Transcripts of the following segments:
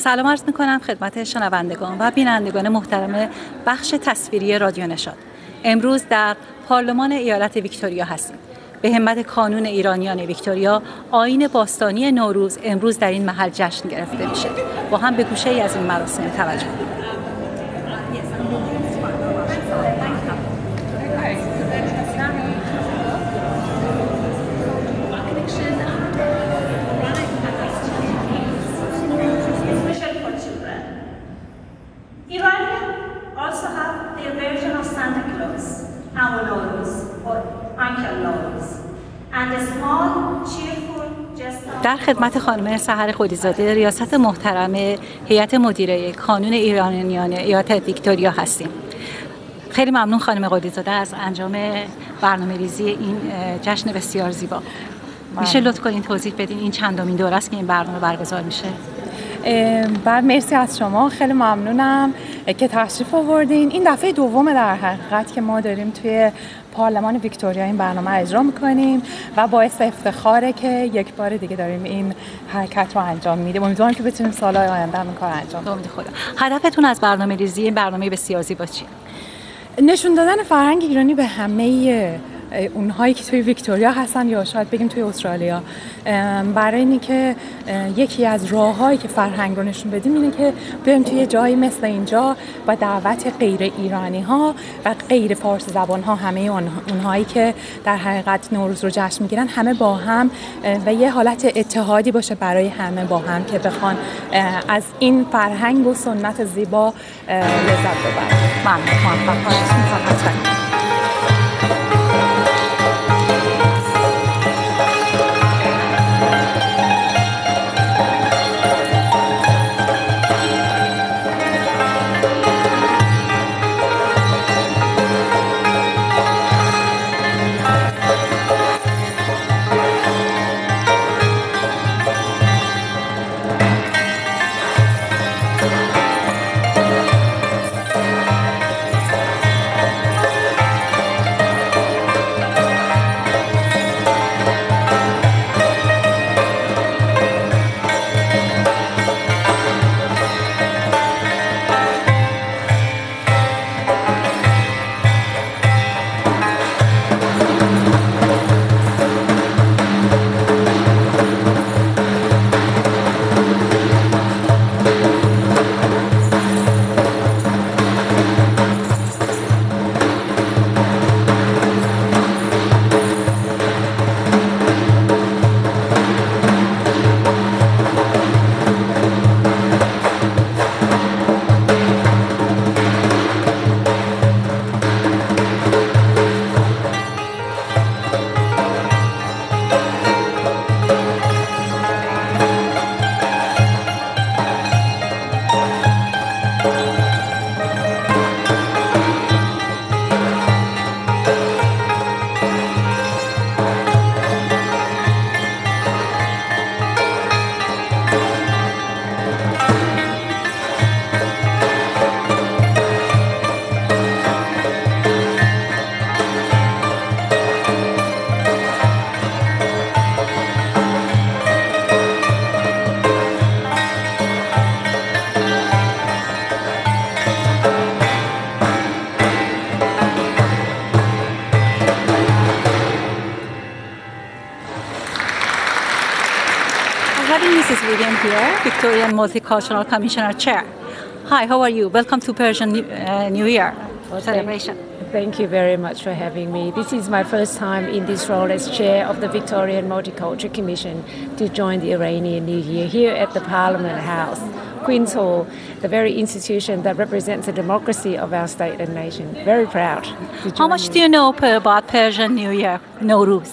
سلام عرض می‌کنم خدمت شنوندگان و بینندگان محترم بخش تصویری رادیونشاط. امروز در پارلمان ایالت ویکتوریا هستیم. به همت کانون ایرانیان ویکتوریا، آیین باستانی نوروز امروز در این محل جشن گرفته میشه. با هم به گوشه‌ای از این مراسم توجه کنیم. also have their version of Santa Claus, our Nowruz, or Uncle Nowruz, and a small, cheerful gesture. در خدمت خانم سحر خودیزاده ریاست محترم هیئت مدیره کانون ایرانیان ایالت ویکتوریا هستیم. خیلی ممنون خانم خودیزاده از انجام برنامه‌ریزی این جشن بسیار زیبا. میشه لطف کنین توضیح بدین این چندمین دوره است که این برنامه برگزار میشه؟ مرسی از شما، خیلی ممنونم که تشریف آوردین. این دفعه دومه در حقیقت که ما داریم توی پارلمان ویکتوریا این برنامه اجرا میکنیم و باعث افتخاره که یک بار دیگه داریم این حرکت رو انجام میدیم. امیدوارم که بتونیم سالهای آینده هم این کار انجام بدیم. خدا. هدفتون از برنامه‌ریزی این برنامه بسیار زیبا چیه؟ نشون دادن فرهنگ ایرانی به همه اونهایی که توی ویکتوریا هستن یا شاید بگیم توی استرالیا، برای اینی که یکی از راههایی که فرهنگ رو نشون بدیم اینه که بریم توی جایی مثل اینجا و دعوت غیر ایرانی ها و غیر فارسی زبان ها، همه اونهایی که در حقیقت نوروز رو جشن میگیرن، همه با هم و یه حالت اتحادی باشه برای همه با هم که بخوان از این فرهنگ و سنت زیبا لذت ببرن. موفق باشید. Victorian Multicultural Commissioner Chair. Hi, how are you? Welcome to Persian New Year celebration. Thank you very much for having me. This is my first time in this role as chair of the Victorian Multicultural Commission to join the Iranian New Year here at the Parliament House, Queen's Hall, the very institution that represents the democracy of our state and nation. Very proud to join. How much do you know about Persian New Year, Nowruz?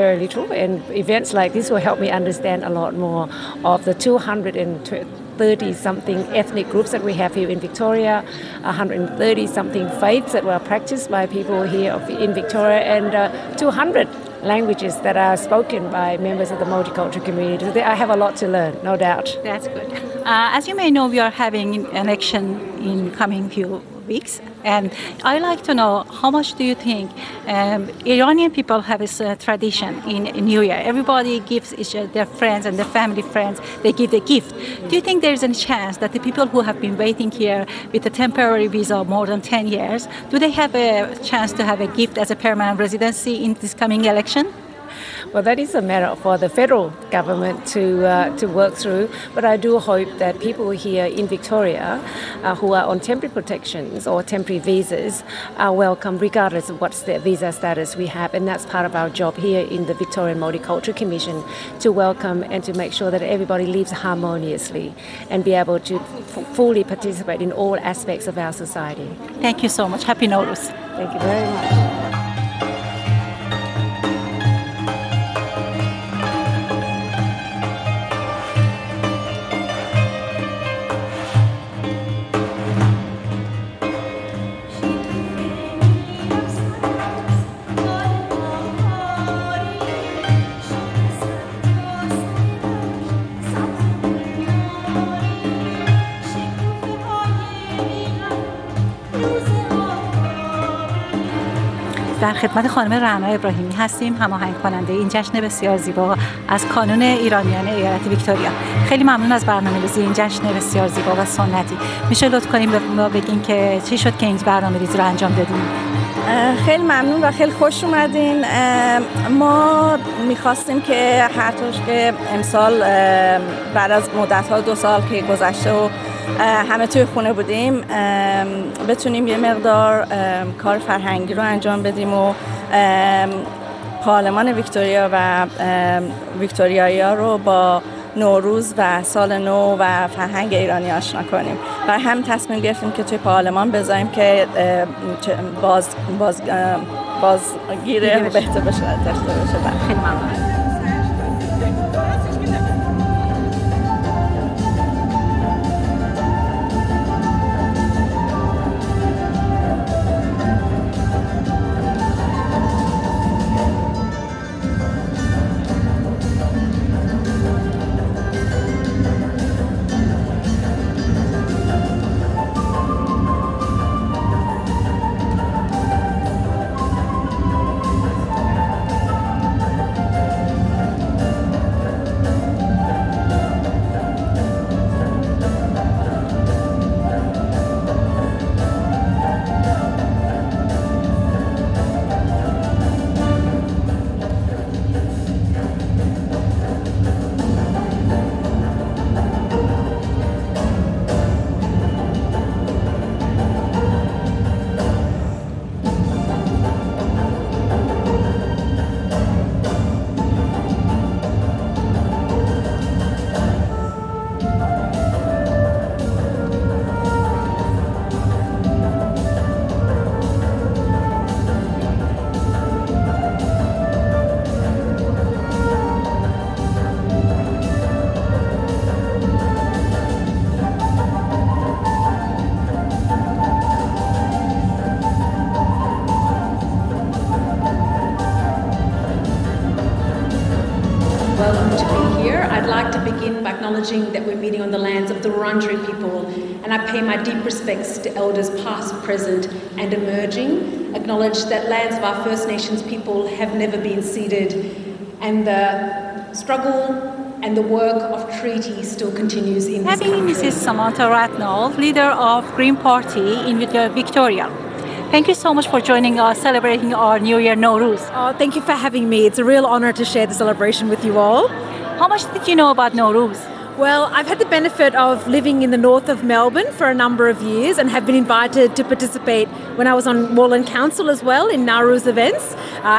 Very little, and events like this will help me understand a lot more of the 230-something ethnic groups that we have here in Victoria, 130-something faiths that were practiced by people here in Victoria, and 200 languages that are spoken by members of the multicultural community. I have a lot to learn, no doubt. That's good. As you may know, we are having an election in coming few weeks. And I'd like to know, how much do you think Iranian people have a tradition in New Year? Everybody gives each other, their friends and their family friends, they give a gift. Do you think there is any chance that the people who have been waiting here with a temporary visa more than 10 years, do they have a chance to have a gift as a permanent residency in this coming election? Well, that is a matter for the federal government to work through, but I do hope that people here in Victoria who are on temporary protections or temporary visas are welcome regardless of what's the visa status we have, and that's part of our job here in the Victorian Multicultural Commission, to welcome and to make sure that everybody lives harmoniously and be able to fully participate in all aspects of our society. Thank you so much. Happy Nowruz. Thank you very much. در خدمت خانم رعنا ابراهیمی هستیم، هماهنگ کننده این جشن بسیار زیبا از کانون ایرانیان ایالت ویکتوریا. خیلی ممنون از برنامه‌ریزی این جشن بسیار زیبا و سنتی. میشه لطف کنیم به ما بگین که چی شد که این برنامه‌ریزی رو انجام دادیم؟ خیلی ممنون و خیلی خوش اومدین. ما میخواستیم که هر طور که امسال بعد از مدت‌ها 2 سال که گذشته و همه توی خونه بودیم بتونیم یه مقدار کار فرهنگی رو انجام بدیم و پارلمان ویکتوریا و ویکتوریایی رو با نوروز و سال نو و فرهنگ ایرانی آشنا کنیم. برای همین تصمیم گرفتیم که توی پارلمان بذاریم که بازگیره بهتر بشه داشته باشه. خیلی ممنون. Acknowledging that we're meeting on the lands of the Wurundjeri people, and I pay my deep respects to elders past, present and emerging, acknowledge that lands of our First Nations people have never been ceded, and the struggle and the work of treaty still continues in this country. Mrs. Samantha Ratnall, leader of Green Party in Victoria. Thank you so much for joining us, celebrating our New Year Nowruz. Oh, thank you for having me. It's a real honor to share the celebration with you all. How much did you know about Nowruz? Well, I've had the benefit of living in the north of Melbourne for a number of years and have been invited to participate when I was on Moreland Council as well in Nowruz events.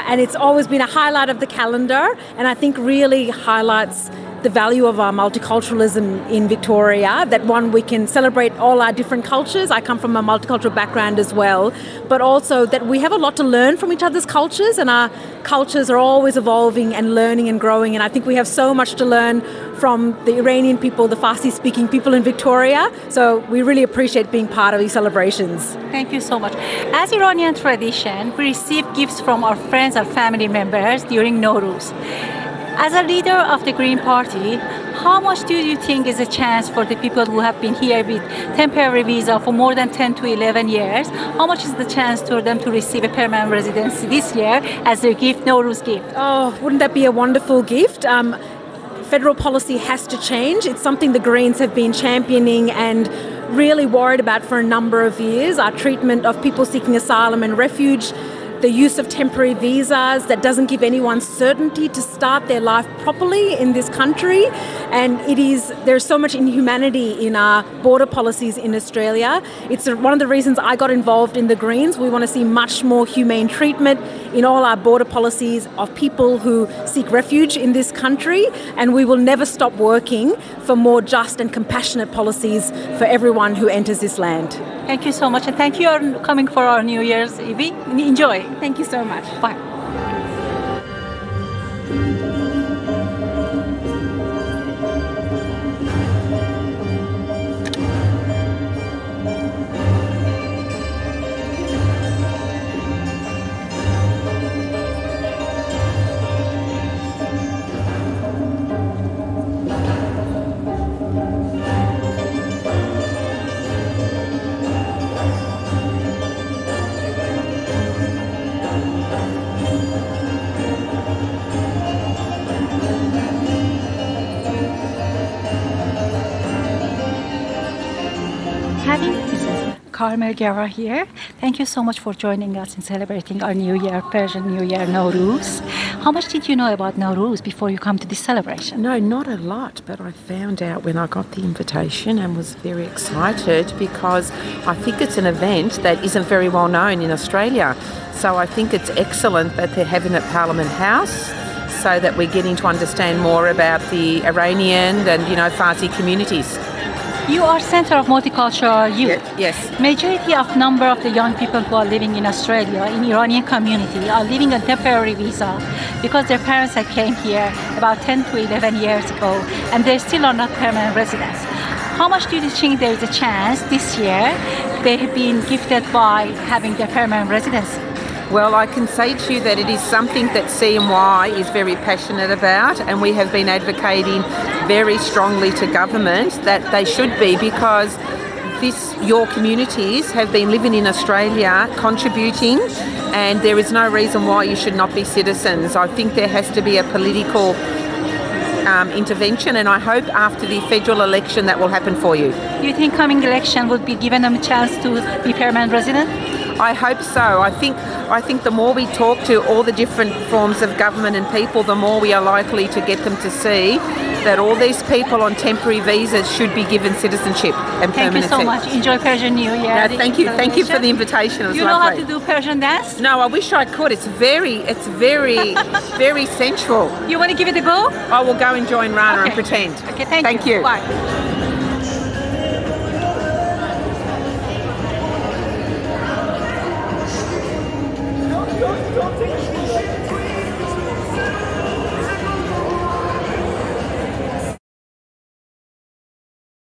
And it's always been a highlight of the calendar, and I think really highlights the value of our multiculturalism in Victoria, that one, we can celebrate all our different cultures. I come from a multicultural background as well, but also that we have a lot to learn from each other's cultures, and our cultures are always evolving and learning and growing, and I think we have so much to learn from the Iranian people, the Farsi-speaking people in Victoria, so we really appreciate being part of these celebrations. Thank you so much. As Iranian tradition, we receive gifts from our friends and family members during Nowruz. As a leader of the Green Party, how much do you think is a chance for the people who have been here with temporary visa for more than 10 to 11 years? How much is the chance for them to receive a permanent residency this year as a gift, Nowruz gift? Oh, wouldn't that be a wonderful gift? Federal policy has to change. It's something the Greens have been championing and really worried about for a number of years. Our treatment of people seeking asylum and refuge, the use of temporary visas that doesn't give anyone certainty to start their life properly in this country. And there's so much inhumanity in our border policies in Australia. It's one of the reasons I got involved in the Greens. We want to see much more humane treatment in all our border policies of people who seek refuge in this country. And we will never stop working for more just and compassionate policies for everyone who enters this land. Thank you so much, and thank you for coming for our New Year's Eve. Enjoy. Thank you so much. Bye. Carmel Guerra here. Thank you so much for joining us in celebrating our New Year, Persian New Year, Nowruz. How much did you know about Nowruz before you come to this celebration? No, not a lot, but I found out when I got the invitation and was very excited because I think it's an event that isn't very well known in Australia. So I think it's excellent that they're having it at Parliament House so that we're getting to understand more about the Iranian and, Farsi communities. You are center of multicultural youth. Yes. Majority of number of the young people who are living in Australia, in Iranian community, are living on temporary visa because their parents had came here about 10 to 11 years ago and they still are not permanent residents. How much do you think there is a chance this year they have been gifted by having their permanent residency? Well, I can say to you that it is something that CMY is very passionate about, and we have been advocating very strongly to government that they should be, because your communities have been living in Australia contributing, and there is no reason why you should not be citizens. I think there has to be a political intervention, and I hope after the federal election that will happen for you. Do you think coming election would be given them a chance to be permanent resident? I hope so. I think the more we talk to all the different forms of government and people, the more we are likely to get them to see that all these people on temporary visas should be given citizenship and permanency. Thank you so much. Enjoy Persian New Year. No, thank you. Thank you for the invitation. It was you know lovely. how to do Persian dance? No, I wish I could. It's very, very sensual. You want to give it a go? I will go and join Rana and pretend. Okay, thank you. Bye. Don't take